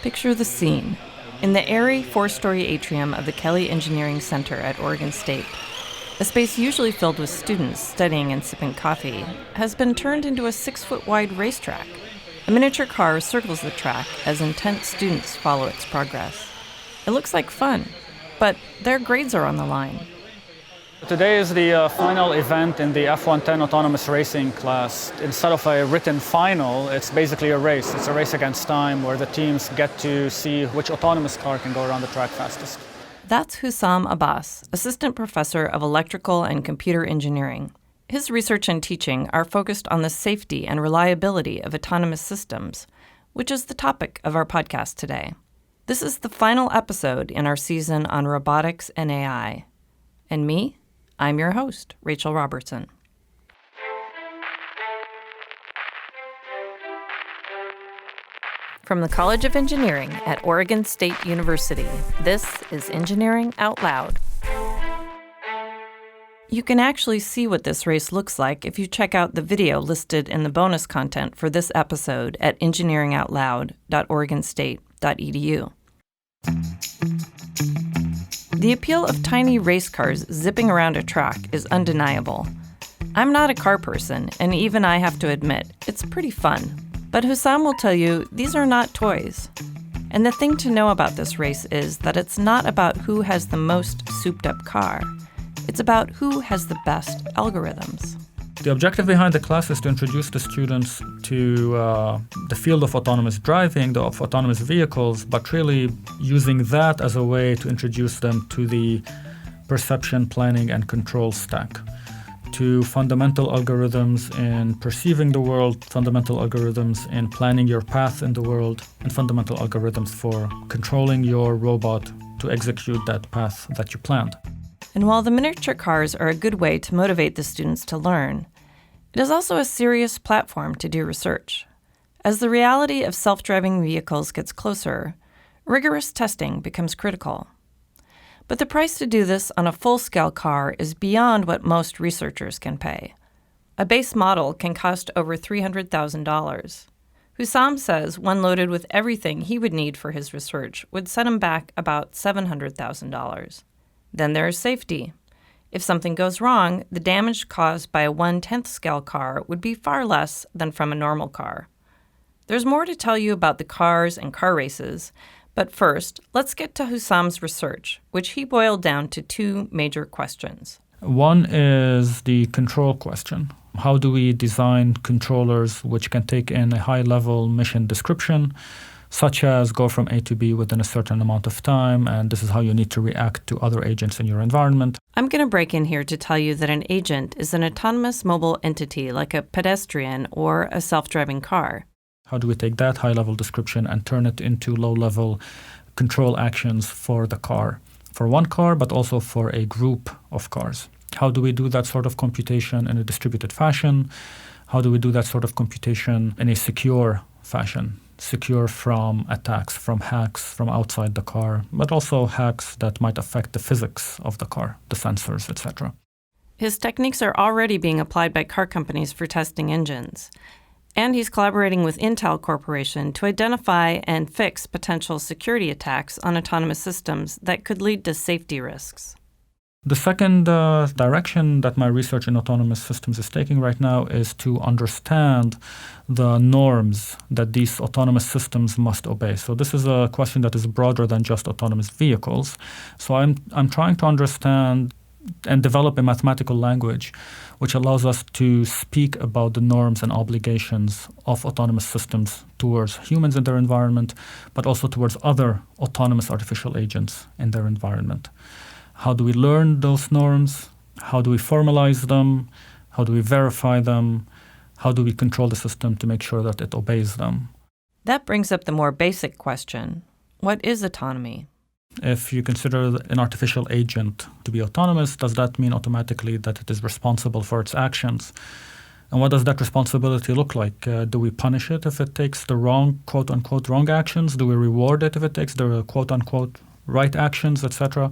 Picture the scene. In the airy four-story atrium of the Kelly Engineering Center at Oregon State, a space usually filled with students studying and sipping coffee has been turned into a 6-foot-wide racetrack. A miniature car circles the track as intent students follow its progress. It looks like fun, but their grades are on the line. Today is the final event in the F110 autonomous racing class. Instead of a written final, it's basically a race. It's a race against time where the teams get to see which autonomous car can go around the track fastest. That's Houssam Abbas, assistant professor of electrical and computer engineering. His research and teaching are focused on the safety and reliability of autonomous systems, which is the topic of our podcast today. This is the final episode in our season on robotics and AI. And me, I'm your host, Rachel Robertson. From the College of Engineering at Oregon State University, this is Engineering Out Loud. You can actually see what this race looks like if you check out the video listed in the bonus content for this episode at engineeringoutloud.oregonstate.edu. The appeal of tiny race cars zipping around a track is undeniable. I'm not a car person, and even I have to admit, it's pretty fun. But Houssam will tell you these are not toys. And the thing to know about this race is that it's not about who has the most souped-up car. It's about who has the best algorithms. The objective behind the class is to introduce the students to the field of autonomous driving, of autonomous vehicles, but really using that as a way to introduce them to the perception, planning, and control stack, to fundamental algorithms in perceiving the world, fundamental algorithms in planning your path in the world, and fundamental algorithms for controlling your robot to execute that path that you planned. And while the miniature cars are a good way to motivate the students to learn, it is also a serious platform to do research. As the reality of self-driving vehicles gets closer, rigorous testing becomes critical. But the price to do this on a full-scale car is beyond what most researchers can pay. A base model can cost over $300,000. Houssam says one loaded with everything he would need for his research would set him back about $700,000. Then there is safety. If something goes wrong, the damage caused by a 1/10 scale car would be far less than from a normal car. There's more to tell you about the cars and car races, but first, let's get to Houssam's research, which he boiled down to two major questions. One is the control question. How do we design controllers which can take in a high-level mission description, such as go from A to B within a certain amount of time, and this is how you need to react to other agents in your environment. I'm going to break in here to tell you that an agent is an autonomous mobile entity like a pedestrian or a self-driving car. How do we take that high-level description and turn it into low-level control actions for the car, for one car, but also for a group of cars? How do we do that sort of computation in a distributed fashion? How do we do that sort of computation in a secure fashion? Secure from attacks, from hacks from outside the car, but also hacks that might affect the physics of the car, the sensors, etc. His techniques are already being applied by car companies for testing engines. And he's collaborating with Intel Corporation to identify and fix potential security attacks on autonomous systems that could lead to safety risks. The second direction that my research in autonomous systems is taking right now is to understand the norms that these autonomous systems must obey. So this is a question that is broader than just autonomous vehicles. So I'm trying to understand and develop a mathematical language which allows us to speak about the norms and obligations of autonomous systems towards humans in their environment, but also towards other autonomous artificial agents in their environment. How do we learn those norms? How do we formalize them? How do we verify them? How do we control the system to make sure that it obeys them? That brings up the more basic question. What is autonomy? If you consider an artificial agent to be autonomous, does that mean automatically that it is responsible for its actions? And what does that responsibility look like? Do we punish it if it takes the wrong, quote-unquote, wrong actions? Do we reward it if it takes the, quote-unquote, right actions, etc.?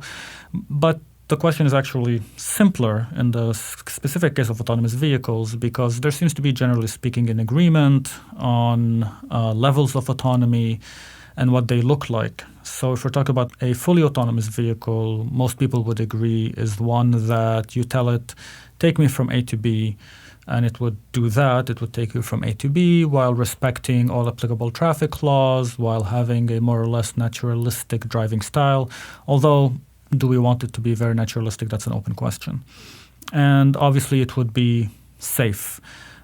But the question is actually simpler in the specific case of autonomous vehicles because there seems to be, generally speaking, an agreement on levels of autonomy and what they look like. So if we're talking about a fully autonomous vehicle, most people would agree is one that you tell it, take me from A to B, and it would do that. It would take you from A to B while respecting all applicable traffic laws, while having a more or less naturalistic driving style. Although, do we want it to be very naturalistic? That's an open question. And obviously it would be safe.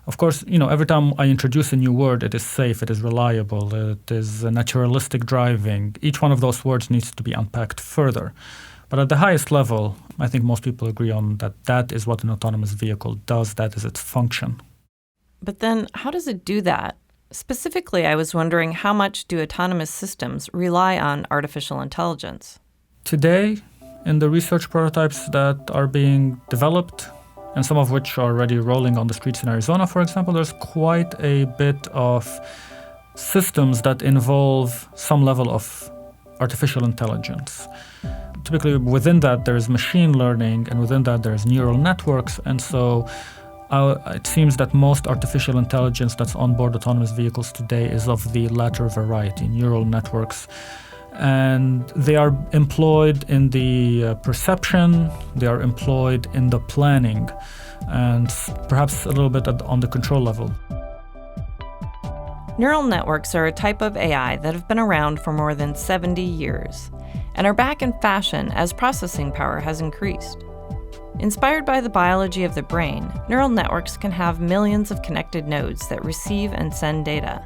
Of course, every time I introduce a new word, it is safe, it is reliable, it is naturalistic driving. Each one of those words needs to be unpacked further. But at the highest level, I think most people agree on that is what an autonomous vehicle does, that is its function. But then how does it do that? Specifically, I was wondering, how much do autonomous systems rely on artificial intelligence? Today, in the research prototypes that are being developed, and some of which are already rolling on the streets in Arizona, for example, there's quite a bit of systems that involve some level of artificial intelligence. Typically, within that, there's machine learning, and within that, there's neural networks. And so it seems that most artificial intelligence that's on board autonomous vehicles today is of the latter variety, neural networks. And they are employed in the perception, they are employed in the planning, and perhaps a little bit on the control level. Neural networks are a type of AI that have been around for more than 70 years and are back in fashion as processing power has increased. Inspired by the biology of the brain, neural networks can have millions of connected nodes that receive and send data.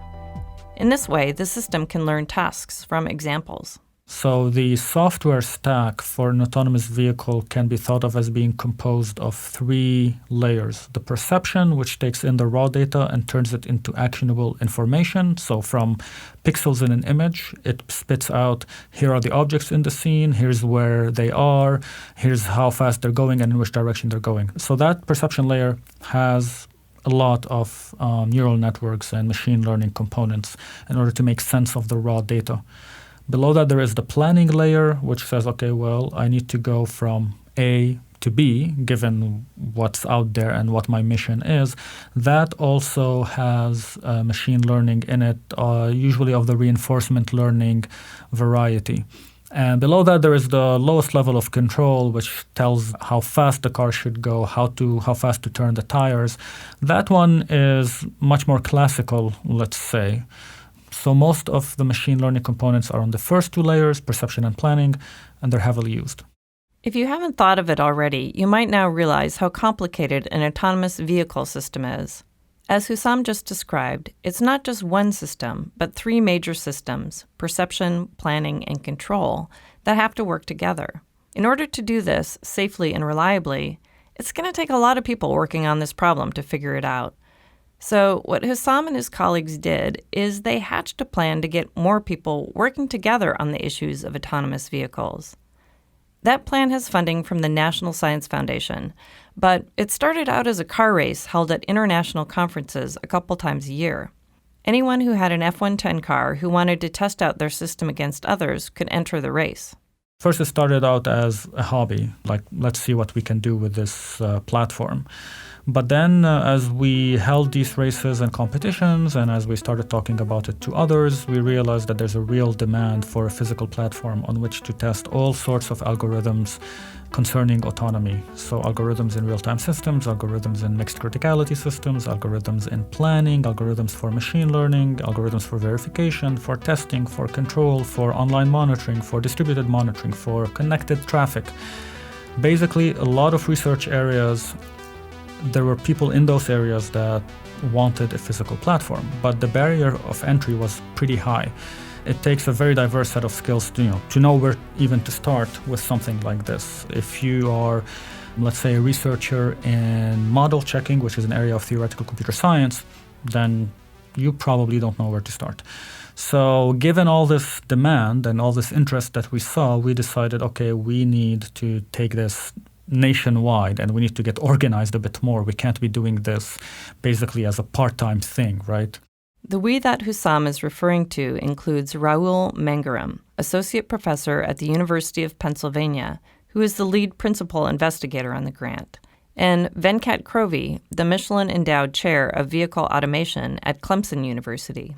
In this way, the system can learn tasks from examples. So the software stack for an autonomous vehicle can be thought of as being composed of 3 layers. The perception, which takes in the raw data and turns it into actionable information. So from pixels in an image, it spits out, here are the objects in the scene, here's where they are, here's how fast they're going and in which direction they're going. So that perception layer has a lot of neural networks and machine learning components in order to make sense of the raw data. Below that, there is the planning layer, which says, okay, well, I need to go from A to B, given what's out there and what my mission is. That also has machine learning in it, usually of the reinforcement learning variety. And below that, there is the lowest level of control, which tells how fast the car should go, how fast to turn the tires. That one is much more classical, let's say. So most of the machine learning components are on the first 2 layers, perception and planning, and they're heavily used. If you haven't thought of it already, you might now realize how complicated an autonomous vehicle system is. As Houssam just described, it's not just one system, but 3 major systems, perception, planning, and control, that have to work together. In order to do this safely and reliably, it's going to take a lot of people working on this problem to figure it out. So what Houssam and his colleagues did is they hatched a plan to get more people working together on the issues of autonomous vehicles. That plan has funding from the National Science Foundation, but it started out as a car race held at international conferences a couple times a year. Anyone who had an F-110 car who wanted to test out their system against others could enter the race. First, it started out as a hobby, like let's see what we can do with this platform. But then as we held these races and competitions, and as we started talking about it to others, we realized that there's a real demand for a physical platform on which to test all sorts of algorithms concerning autonomy. So algorithms in real-time systems, algorithms in mixed criticality systems, algorithms in planning, algorithms for machine learning, algorithms for verification, for testing, for control, for online monitoring, for distributed monitoring, for connected traffic. Basically, a lot of research areas. There were people in those areas that wanted a physical platform, but the barrier of entry was pretty high. It takes a very diverse set of skills to know where even to start with something like this. If you are, let's say, a researcher in model checking, which is an area of theoretical computer science, then you probably don't know where to start. So given all this demand and all this interest that we saw, we decided, okay, we need to take this nationwide and we need to get organized a bit more. We can't be doing this basically as a part-time thing, right? The we that Houssam is referring to includes Raul Mangaram, associate professor at the University of Pennsylvania, who is the lead principal investigator on the grant, and Venkat Krovi, the Michelin-endowed chair of vehicle automation at Clemson University.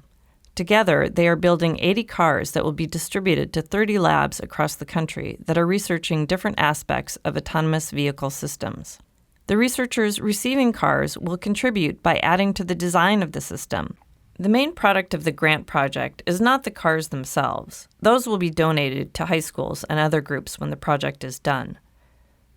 Together, they are building 80 cars that will be distributed to 30 labs across the country that are researching different aspects of autonomous vehicle systems. The researchers receiving cars will contribute by adding to the design of the system. The main product of the grant project is not the cars themselves. Those will be donated to high schools and other groups when the project is done.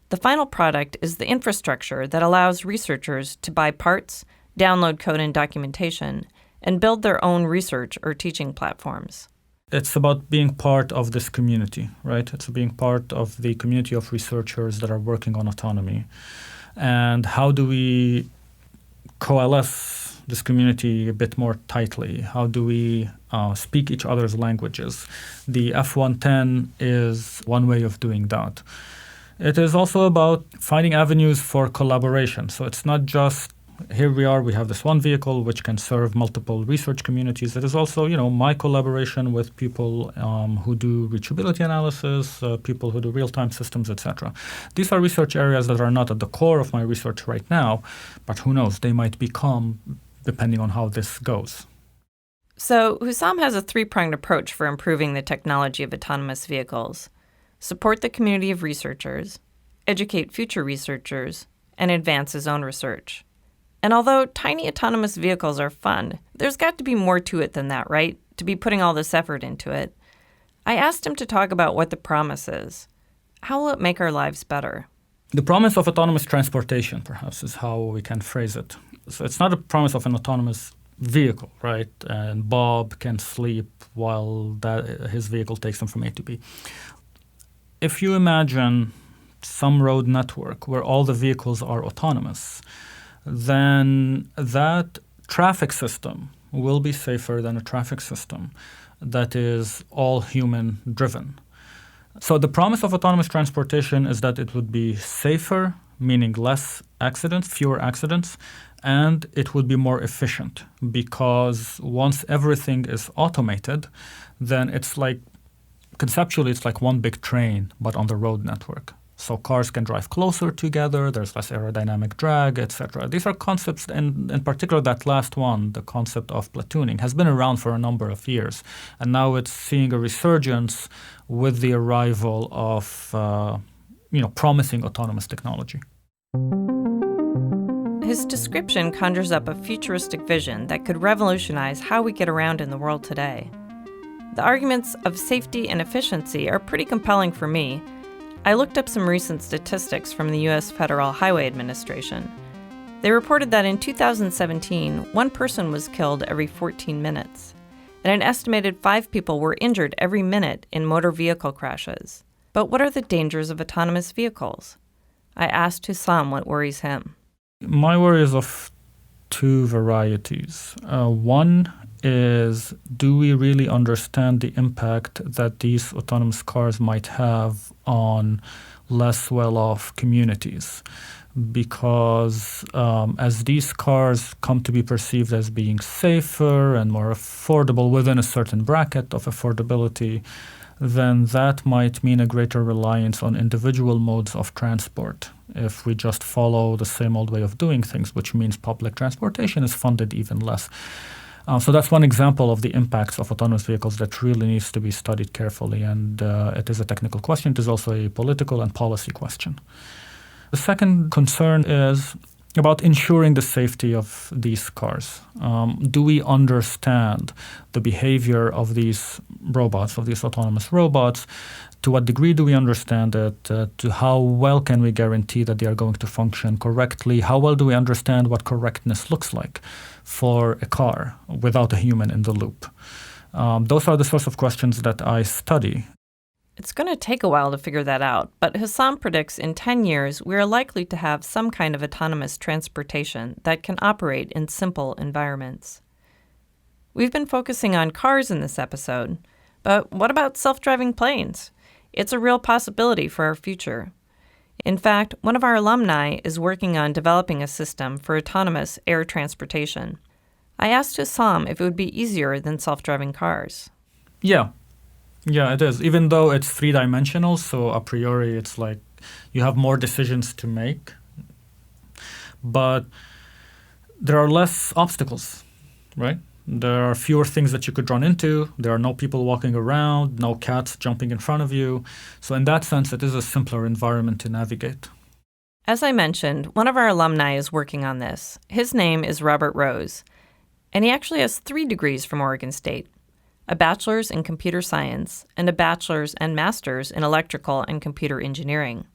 The final product is the infrastructure that allows researchers to buy parts, download code and documentation, and build their own research or teaching platforms. It's about being part of this community, right? It's being part of the community of researchers that are working on autonomy. And how do we coalesce this community a bit more tightly? How do we speak each other's languages? The F110 is one way of doing that. It is also about finding avenues for collaboration. So it's not just here we are, we have this one vehicle which can serve multiple research communities. It is also, my collaboration with people who do reachability analysis, people who do real-time systems, etc. These are research areas that are not at the core of my research right now, but who knows, they might become, depending on how this goes. So Houssam has a three-pronged approach for improving the technology of autonomous vehicles: support the community of researchers, educate future researchers, and advance his own research. And although tiny autonomous vehicles are fun, there's got to be more to it than that, right? To be putting all this effort into it. I asked him to talk about what the promise is. How will it make our lives better? The promise of autonomous transportation, perhaps, is how we can phrase it. So it's not a promise of an autonomous vehicle, right? And Bob can sleep while his vehicle takes him from A to B. If you imagine some road network where all the vehicles are autonomous, then that traffic system will be safer than a traffic system that is all human-driven. So the promise of autonomous transportation is that it would be safer, meaning less accidents, fewer accidents, and it would be more efficient because once everything is automated, then conceptually it's like one big train, but on the road network. So cars can drive closer together, there's less aerodynamic drag, etc. These are concepts, and in particular that last one, the concept of platooning, has been around for a number of years. And now it's seeing a resurgence with the arrival of promising autonomous technology. His description conjures up a futuristic vision that could revolutionize how we get around in the world today. The arguments of safety and efficiency are pretty compelling for me. I looked up some recent statistics from the U.S. Federal Highway Administration. They reported that in 2017, one person was killed every 14 minutes, and an estimated 5 people were injured every minute in motor vehicle crashes. But what are the dangers of autonomous vehicles? I asked Houssam what worries him. My worry is of two varieties. One is, do we really understand the impact that these autonomous cars might have on less well-off communities? Because as these cars come to be perceived as being safer and more affordable within a certain bracket of affordability, then that might mean a greater reliance on individual modes of transport if we just follow the same old way of doing things, which means public transportation is funded even less. So that's one example of the impacts of autonomous vehicles that really needs to be studied carefully, and it is a technical question. It is also a political and policy question. The second concern is about ensuring the safety of these cars. Do we understand the behavior of these robots, of these autonomous robots? To what degree do we understand it? To how well can we guarantee that they are going to function correctly? How well do we understand what correctness looks like for a car without a human in the loop? Those are the sorts of questions that I study. It's going to take a while to figure that out, but Houssam predicts in 10 years we are likely to have some kind of autonomous transportation that can operate in simple environments. We've been focusing on cars in this episode, but what about self-driving planes? It's a real possibility for our future. In fact, one of our alumni is working on developing a system for autonomous air transportation. I asked Houssam if it would be easier than self-driving cars. Yeah, it is. Even though it's three-dimensional, so a priori it's like you have more decisions to make. But there are less obstacles, right? There are fewer things that you could run into. There are no people walking around, no cats jumping in front of you. So in that sense, it is a simpler environment to navigate. As I mentioned, one of our alumni is working on this. His name is Robert Rose, and he actually has 3 degrees from Oregon State, a bachelor's in computer science and a bachelor's and master's in electrical and computer engineering.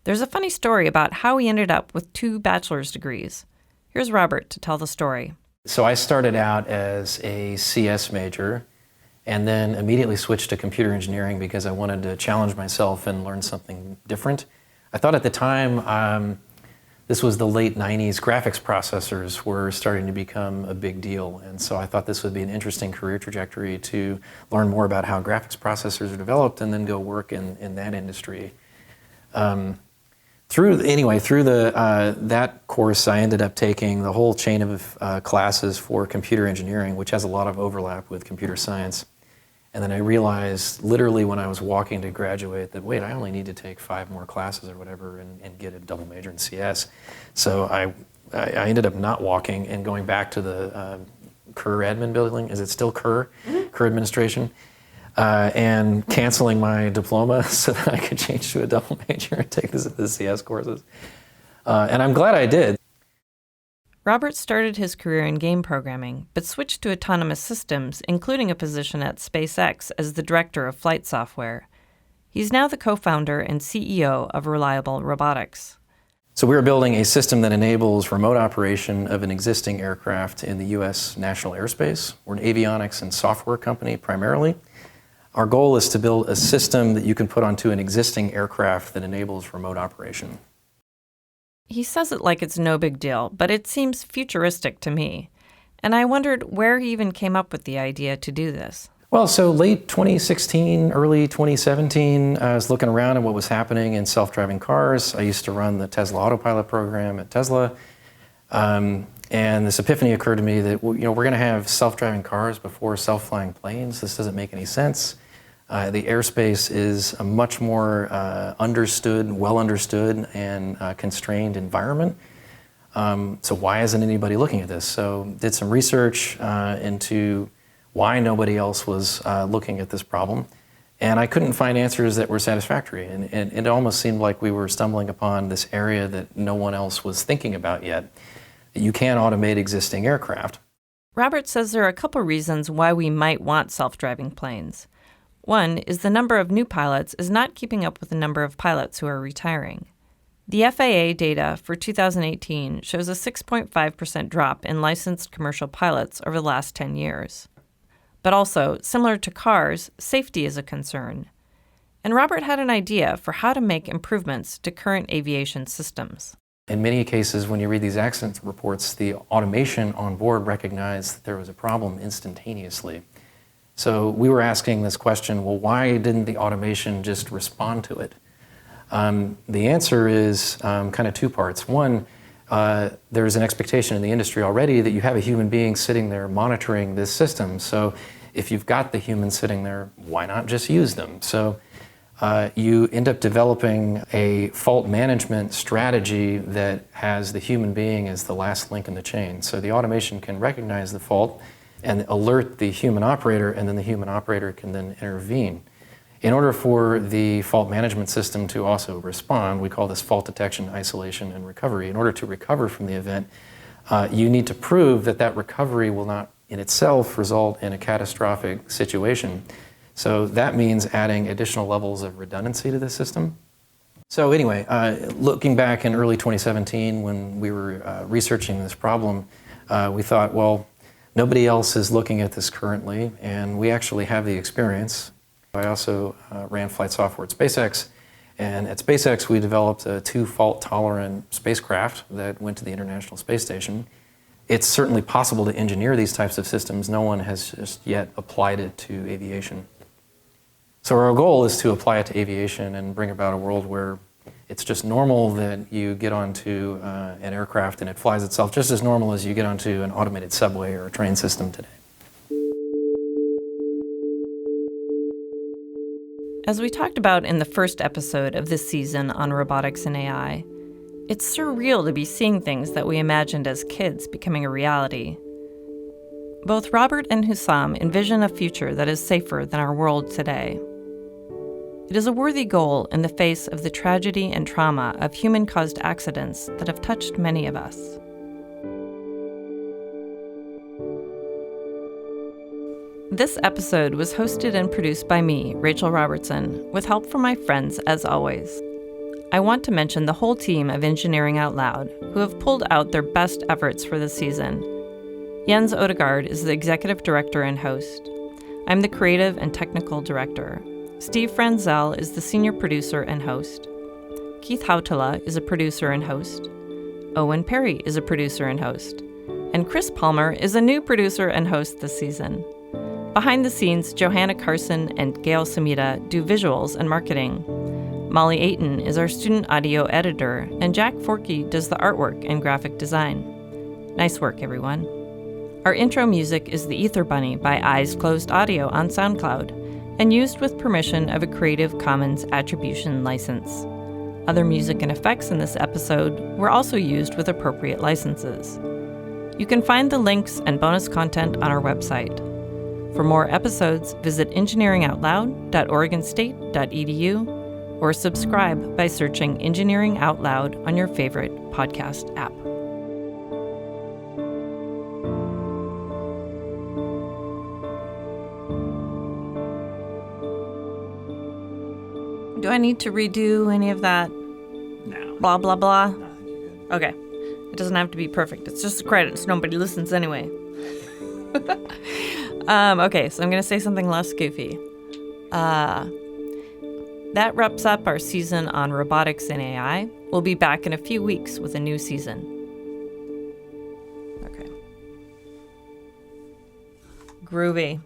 There's a funny story about how he ended up with 2 bachelor's degrees. Here's Robert to tell the story. So I started out as a CS major and then immediately switched to computer engineering because I wanted to challenge myself and learn something different. I thought at the time, this was the late 90s, graphics processors were starting to become a big deal. And so I thought this would be an interesting career trajectory to learn more about how graphics processors are developed and then go work in that industry. Through that course, I ended up taking the whole chain of classes for computer engineering, which has a lot of overlap with computer science. And then I realized literally when I was walking to graduate that, wait, I only need to take 5 more classes or whatever and get a double major in CS. So I ended up not walking and going back to the Kerr admin building. Is it still Kerr? Mm-hmm. Kerr administration. And canceling my diploma so that I could change to a double major and take the CS courses. And I'm glad I did. Robert started his career in game programming, but switched to autonomous systems, including a position at SpaceX as the director of flight software. He's now the co-founder and CEO of Reliable Robotics. So we're building a system that enables remote operation of an existing aircraft in the U.S. national airspace. We're an avionics and software company primarily. Our goal is to build a system that you can put onto an existing aircraft that enables remote operation. He says it like it's no big deal, but it seems futuristic to me. And I wondered where he even came up with the idea to do this. Well, so late 2016, early 2017, I was looking around at what was happening in self-driving cars. I used to run the Tesla autopilot program at Tesla. And this epiphany occurred to me that we're going to have self-driving cars before self-flying planes. This doesn't make any sense. The airspace is a much more well understood and constrained environment. So why isn't anybody looking at this? So did some research into why nobody else was looking at this problem. And I couldn't find answers that were satisfactory. And it almost seemed like we were stumbling upon this area that no one else was thinking about yet. You can automate existing aircraft. Robert says there are a couple reasons why we might want self-driving planes. One is the number of new pilots is not keeping up with the number of pilots who are retiring. The FAA data for 2018 shows a 6.5% drop in licensed commercial pilots over the last 10 years. But also, similar to cars, safety is a concern. And Robert had an idea for how to make improvements to current aviation systems. In many cases, when you read these accident reports, the automation on board recognized that there was a problem instantaneously. So we were asking this question, well, why didn't the automation just respond to it? The answer is kind of 2 parts. One, there's an expectation in the industry already that you have a human being sitting there monitoring this system. So if you've got the human sitting there, why not just use them? So you end up developing a fault management strategy that has the human being as the last link in the chain. So the automation can recognize the fault and alert the human operator, and then the human operator can then intervene. In order for the fault management system to also respond, we call this fault detection, isolation, and recovery. In order to recover from the event, you need to prove that that recovery will not in itself result in a catastrophic situation. So that means adding additional levels of redundancy to the system. So anyway, looking back in early 2017 when we were researching this problem, we thought, well, nobody else is looking at this currently, and we actually have the experience. I also ran flight software at SpaceX, and at SpaceX we developed a 2 fault-tolerant spacecraft that went to the International Space Station. It's certainly possible to engineer these types of systems. No one has just yet applied it to aviation. So our goal is to apply it to aviation and bring about a world where it's just normal that you get onto an aircraft and it flies itself, just as normal as you get onto an automated subway or a train system today. As we talked about in the first episode of this season on robotics and AI, it's surreal to be seeing things that we imagined as kids becoming a reality. Both Robert and Houssam envision a future that is safer than our world today. It is a worthy goal in the face of the tragedy and trauma of human-caused accidents that have touched many of us. This episode was hosted and produced by me, Rachel Robertson, with help from my friends as always. I want to mention the whole team of Engineering Out Loud, who have pulled out their best efforts for this season. Jens Odegaard is the executive director and host. I'm the creative and technical director. Steve Franzel is the senior producer and host. Keith Hautala is a producer and host. Owen Perry is a producer and host. And Chris Palmer is a new producer and host this season. Behind the scenes, Johanna Carson and Gail Samita do visuals and marketing. Molly Ayton is our student audio editor, and Jack Forkey does the artwork and graphic design. Nice work, everyone. Our intro music is The Ether Bunny by Eyes Closed Audio on SoundCloud, and used with permission of a Creative Commons Attribution license. Other music and effects in this episode were also used with appropriate licenses. You can find the links and bonus content on our website. For more episodes, visit engineeringoutloud.oregonstate.edu or subscribe by searching Engineering Out Loud on your favorite podcast app. Do I need to redo any of that? No. Blah, blah, blah? No, I think you're good. Okay. It doesn't have to be perfect. It's just credits. Nobody listens anyway. Okay, so I'm going to say something less goofy. That wraps up our season on robotics and AI. We'll be back in a few weeks with a new season. Okay. Groovy.